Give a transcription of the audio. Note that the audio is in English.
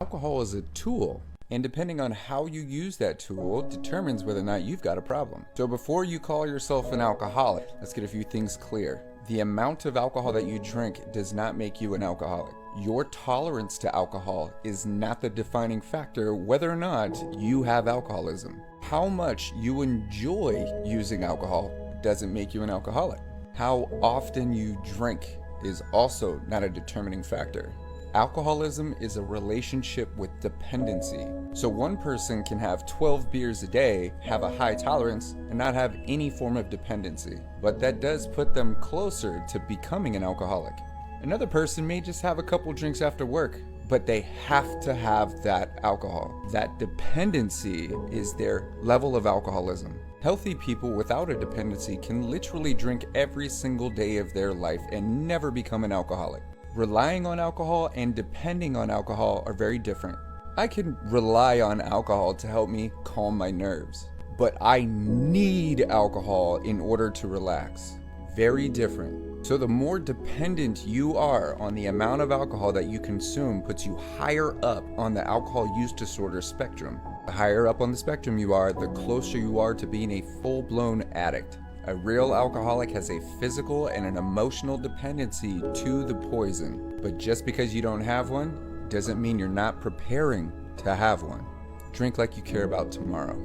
Alcohol is a tool, and depending on how you use that tool determines whether or not you've got a problem. So before you call yourself an alcoholic, let's get a few things clear. The amount of alcohol that you drink does not make you an alcoholic. Your tolerance to alcohol is not the defining factor whether or not you have alcoholism. How much you enjoy using alcohol doesn't make you an alcoholic. How often you drink is also not a determining factor. Alcoholism is a relationship with dependency. So one person can have 12 beers a day, have a high tolerance, and not have any form of dependency. But that does put them closer to becoming an alcoholic. Another person may just have a couple drinks after work, but they have to have that alcohol. That dependency is their level of alcoholism. Healthy people without a dependency can literally drink every single day of their life and never become an alcoholic. Relying on alcohol and depending on alcohol are very different. I can rely on alcohol to help me calm my nerves, but I need alcohol in order to relax. Very different. So the more dependent you are on the amount of alcohol that you consume puts you higher up on the alcohol use disorder spectrum. The higher up on the spectrum you are, the closer you are to being a full-blown addict. A real alcoholic has a physical and an emotional dependency to the poison. But just because you don't have one doesn't mean you're not preparing to have one. Drink like you care about tomorrow.